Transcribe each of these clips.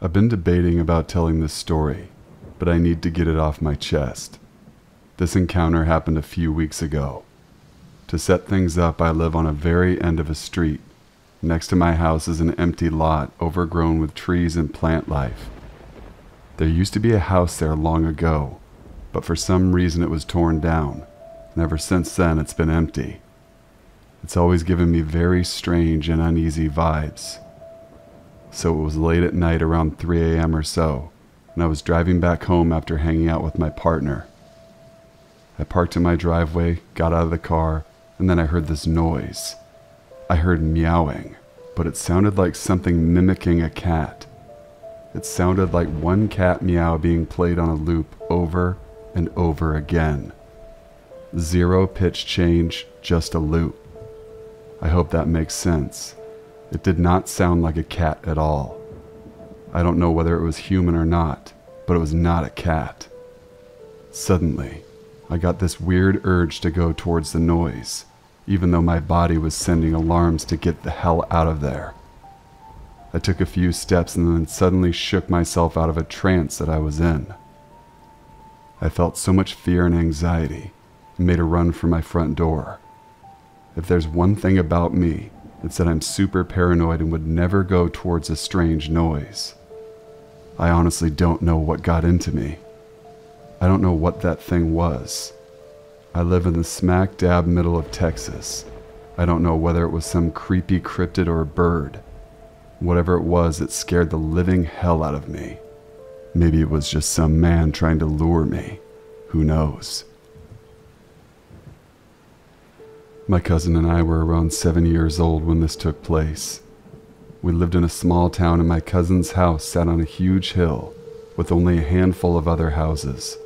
I've been debating about telling this story, but I need to get it off my chest. This encounter happened a few weeks ago. To set things up, I live on a very end of a street. Next to my house is an empty lot overgrown with trees and plant life. There used to be a house there long ago, but for some reason it was torn down, and ever since then it's been empty. It's always given me very strange and uneasy vibes. So it was late at night around 3 a.m. or so, and I was driving back home after hanging out with my partner. I parked in my driveway, got out of the car, and then I heard this noise. I heard meowing, but it sounded like something mimicking a cat. It sounded like one cat meow being played on a loop over and over again. Zero pitch change, just a loop. I hope that makes sense. It did not sound like a cat at all. I don't know whether it was human or not, but it was not a cat. Suddenly, I got this weird urge to go towards the noise, even though my body was sending alarms to get the hell out of there. I took a few steps and then suddenly shook myself out of a trance that I was in. I felt so much fear and anxiety and made a run for my front door. If there's one thing about me, it's that I'm super paranoid and would never go towards a strange noise. I honestly don't know what got into me. I don't know what that thing was. I live in the smack dab middle of Texas. I don't know whether it was some creepy cryptid or a bird. Whatever it was, it scared the living hell out of me. Maybe it was just some man trying to lure me. Who knows? My cousin and I were around 7 years old when this took place. We lived in a small town and my cousin's house sat on a huge hill with only a handful of other houses.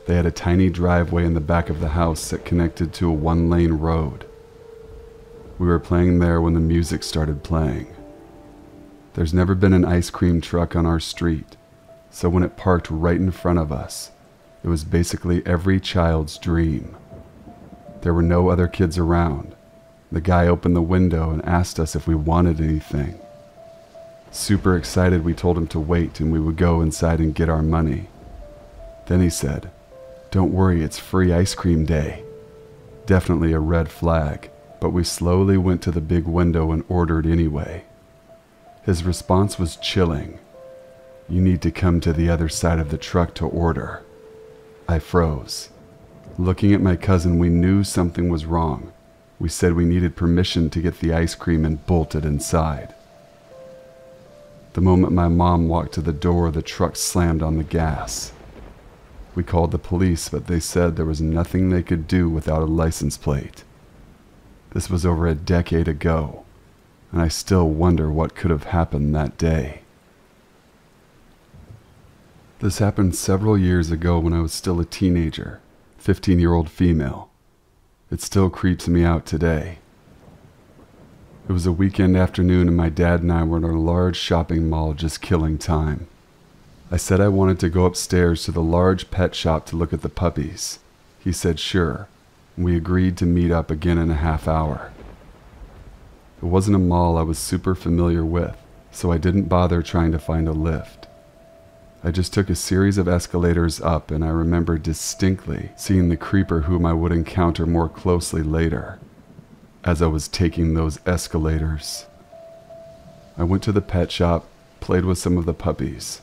They had a tiny driveway in the back of the house that connected to a one-lane road. We were playing there when the music started playing. There's never been an ice cream truck on our street, so when it parked right in front of us, it was basically every child's dream. There were no other kids around. The guy opened the window and asked us if we wanted anything. Super excited, we told him to wait and we would go inside and get our money. Then he said, "Don't worry, it's free ice cream day." Definitely a red flag, but we slowly went to the big window and ordered anyway. His response was chilling. "You need to come to the other side of the truck to order." I froze. Looking at my cousin, we knew something was wrong. We said we needed permission to get the ice cream and bolted inside. The moment my mom walked to the door, the truck slammed on the gas. We called the police, but they said there was nothing they could do without a license plate. This was over a decade ago, and I still wonder what could have happened that day. This happened several years ago when I was still a teenager, 15-year-old female. It still creeps me out today. It was a weekend afternoon and my dad and I were in a large shopping mall just killing time. I said I wanted to go upstairs to the large pet shop to look at the puppies. He said sure, and we agreed to meet up again in a half hour. It wasn't a mall I was super familiar with, so I didn't bother trying to find a lift. I just took a series of escalators up and I remember distinctly seeing the creeper whom I would encounter more closely later. As I was taking those escalators, I went to the pet shop, played with some of the puppies.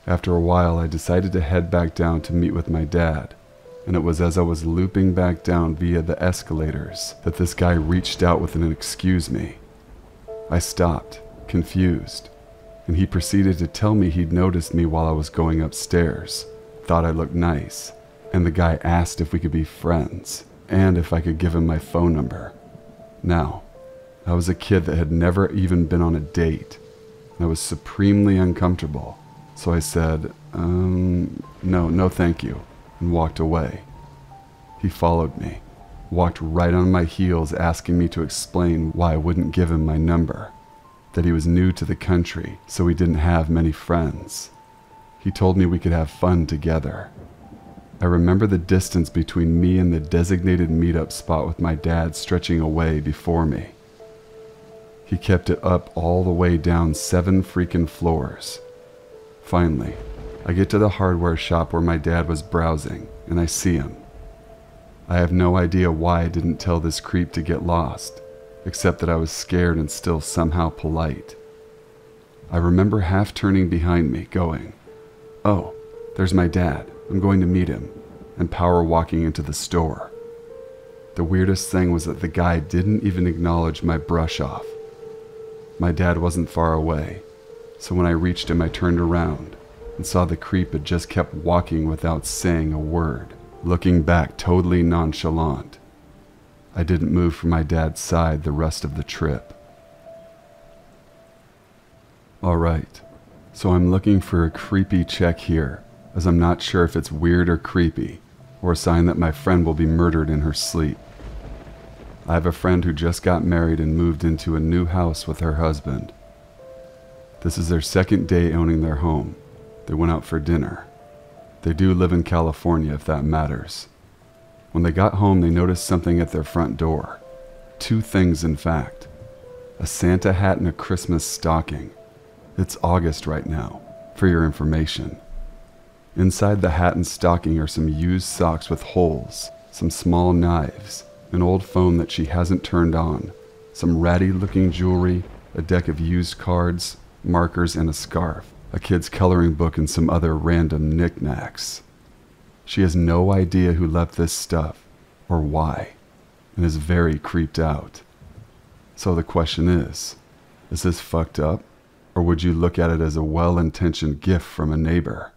After a while, I decided to head back down to meet with my dad, and it was as I was looping back down via the escalators that this guy reached out with an "excuse me." I stopped, confused, and he proceeded to tell me he'd noticed me while I was going upstairs, thought I looked nice, and the guy asked if we could be friends, and if I could give him my phone number. Now, I was a kid that had never even been on a date, and I was supremely uncomfortable, so I said, no thank you, and walked away. He followed me, walked right on my heels asking me to explain why I wouldn't give him my number, that he was new to the country, so he didn't have many friends. He told me we could have fun together. I remember the distance between me and the designated meetup spot with my dad stretching away before me. He kept it up all the way down 7 freaking floors. Finally, I get to the hardware shop where my dad was browsing, and I see him. I have no idea why I didn't tell this creep to get lost, except that I was scared and still somehow polite. I remember half turning behind me, going, "Oh, there's my dad. I'm going to meet him," and power walking into the store. The weirdest thing was that the guy didn't even acknowledge my brush off. My dad wasn't far away, so when I reached him I turned around and saw the creep had just kept walking without saying a word, looking back totally nonchalant. I didn't move from my dad's side the rest of the trip. Alright, so I'm looking for a creepy check here, as I'm not sure if it's weird or creepy, or a sign that my friend will be murdered in her sleep. I have a friend who just got married and moved into a new house with her husband. This is their second day owning their home. They went out for dinner. They do live in California, if that matters. When they got home, they noticed something at their front door. 2 things, in fact. A Santa hat and a Christmas stocking. It's August right now, for your information. Inside the hat and stocking are some used socks with holes, some small knives, an old phone that she hasn't turned on, some ratty-looking jewelry, a deck of used cards, markers, and a scarf, a kid's coloring book, and some other random knickknacks. She has no idea who left this stuff, or why, and is very creeped out. So the question is this fucked up, or would you look at it as a well-intentioned gift from a neighbor?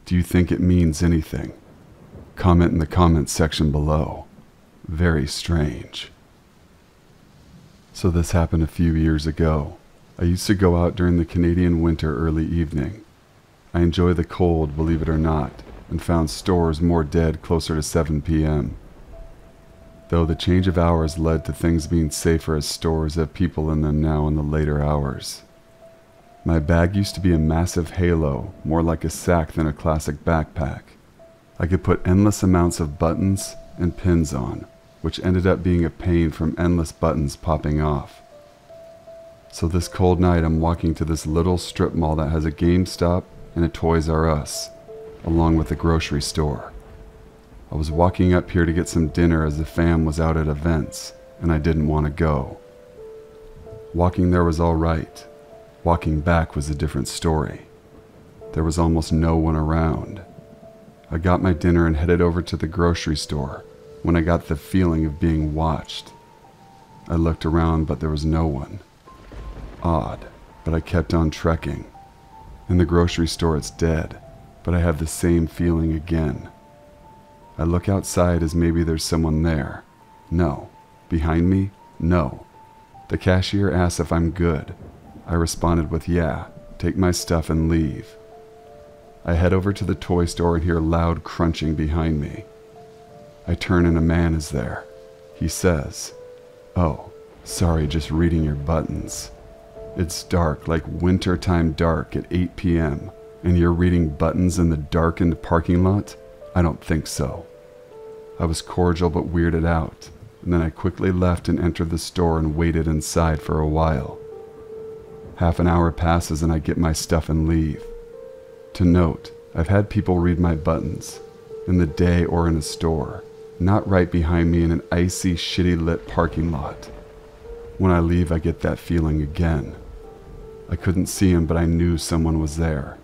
Do you think it means anything? Comment in the comments section below. Very strange. So this happened a few years ago. I used to go out during the Canadian winter early evening. I enjoy the cold, believe it or not, and found stores more dead closer to 7 p.m. Though the change of hours led to things being safer as stores have people in them now in the later hours. My bag used to be a massive halo, more like a sack than a classic backpack. I could put endless amounts of buttons and pins on, which ended up being a pain from endless buttons popping off. So this cold night I'm walking to this little strip mall that has a GameStop and a Toys R Us, along with a grocery store. I was walking up here to get some dinner as the fam was out at events, and I didn't want to go. Walking there was all right. Walking back was a different story. There was almost no one around. I got my dinner and headed over to the grocery store when I got the feeling of being watched. I looked around, but there was no one. Odd, but I kept on trekking. In the grocery store it's dead, but I have the same feeling again. I look outside as maybe there's someone there. No. Behind me? No. The cashier asked if I'm good. I responded with yeah, take my stuff and leave. I head over to the toy store and hear loud crunching behind me. I turn and a man is there. He says, "Oh, sorry, just reading your buttons. It's dark, like wintertime dark at 8 p.m., and you're reading buttons in the darkened parking lot? I don't think so." I was cordial but weirded out, and then I quickly left and entered the store and waited inside for a while. Half an hour passes and I get my stuff and leave. To note, I've had people read my buttons, in the day or in a store, not right behind me in an icy, shitty lit parking lot. When I leave, I get that feeling again. I couldn't see him, but I knew someone was there.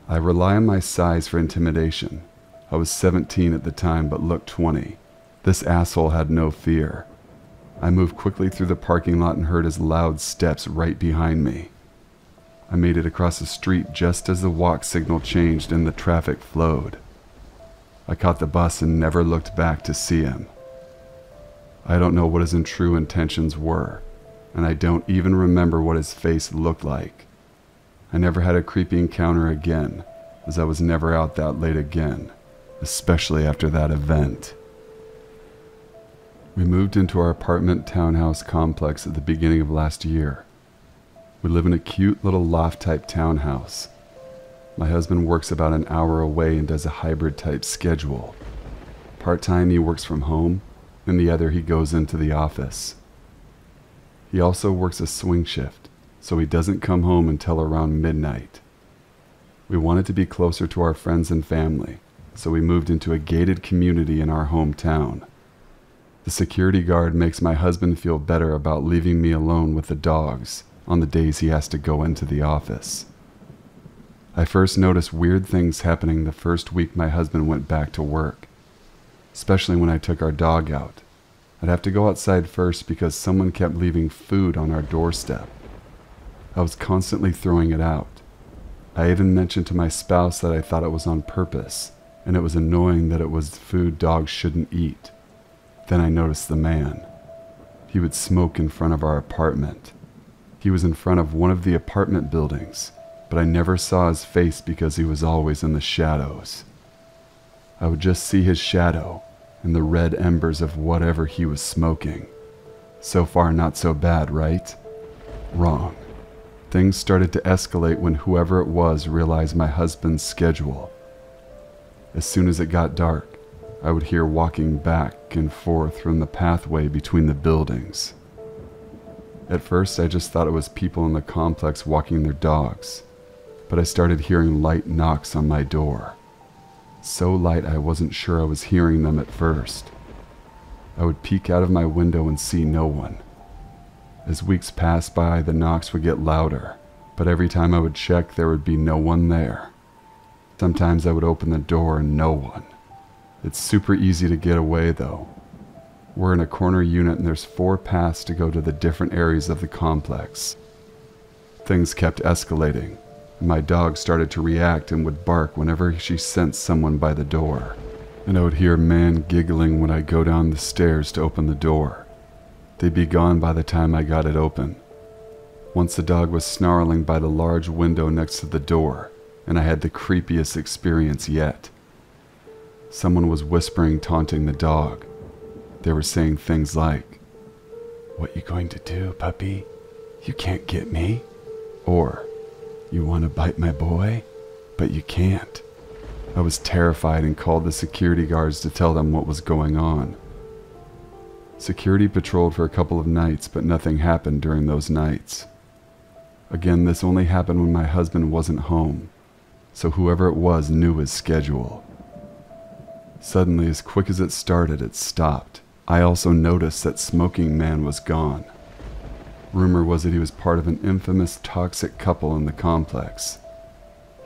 I rely on my size for intimidation. I was 17 at the time, but looked 20. This asshole had no fear. I moved quickly through the parking lot and heard his loud steps right behind me. I made it across the street just as the walk signal changed and the traffic flowed. I caught the bus and never looked back to see him. I don't know what his true intentions were, and I don't even remember what his face looked like. I never had a creepy encounter again, as I was never out that late again, especially after that event. We moved into our apartment townhouse complex at the beginning of last year. We live in a cute little loft-type townhouse. My husband works about an hour away and does a hybrid-type schedule. Part-time he works from home, and the other he goes into the office. He also works a swing shift, so he doesn't come home until around midnight. We wanted to be closer to our friends and family, so we moved into a gated community in our hometown. The security guard makes my husband feel better about leaving me alone with the dogs on the days he has to go into the office. I first noticed weird things happening the first week my husband went back to work, especially when I took our dog out. I'd have to go outside first because someone kept leaving food on our doorstep. I was constantly throwing it out. I even mentioned to my spouse that I thought it was on purpose, and it was annoying that it was food dogs shouldn't eat. Then I noticed the man. He would smoke in front of our apartment. He was in front of one of the apartment buildings, but I never saw his face because he was always in the shadows. I would just see his shadow and the red embers of whatever he was smoking. So far, not so bad, right? Wrong. Things started to escalate when whoever it was realized my husband's schedule. As soon as it got dark, I would hear walking back and forth from the pathway between the buildings. At first, I just thought it was people in the complex walking their dogs, but I started hearing light knocks on my door. So light I wasn't sure I was hearing them at first. I would peek out of my window and see no one. As weeks passed by, the knocks would get louder, but every time I would check, there would be no one there. Sometimes I would open the door and no one. It's super easy to get away though. We're in a corner unit and there's 4 paths to go to the different areas of the complex. Things kept escalating. My dog started to react and would bark whenever she sensed someone by the door. And I would hear a man giggling when I go down the stairs to open the door. They'd be gone by the time I got it open. Once the dog was snarling by the large window next to the door, and I had the creepiest experience yet. Someone was whispering, taunting the dog. They were saying things like, "What you going to do, puppy? You can't get me." Or, "You want to bite my boy? But you can't." I was terrified and called the security guards to tell them what was going on. Security patrolled for a couple of nights, but nothing happened during those nights. Again, this only happened when my husband wasn't home, so whoever it was knew his schedule. Suddenly, as quick as it started, it stopped. I also noticed that Smoking Man was gone. Rumor was that he was part of an infamous toxic couple in the complex.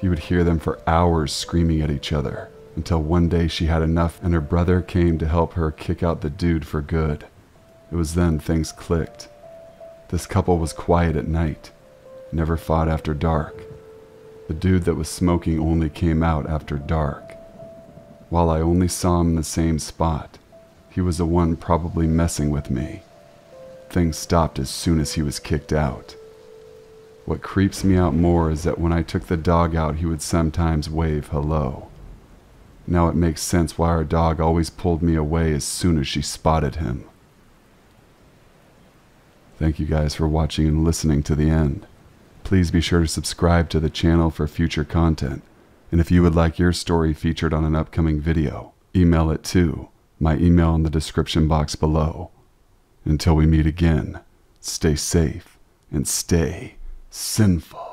You would hear them for hours screaming at each other, until one day she had enough and her brother came to help her kick out the dude for good. It was then things clicked. This couple was quiet at night, never fought after dark. The dude that was smoking only came out after dark. While I only saw him in the same spot, he was the one probably messing with me. Things stopped as soon as he was kicked out. What creeps me out more is that when I took the dog out, he would sometimes wave hello. Now it makes sense why our dog always pulled me away as soon as she spotted him. Thank you guys for watching and listening to the end. Please be sure to subscribe to the channel for future content. And if you would like your story featured on an upcoming video, email it to my email in the description box below. Until we meet again, stay safe and stay sinful.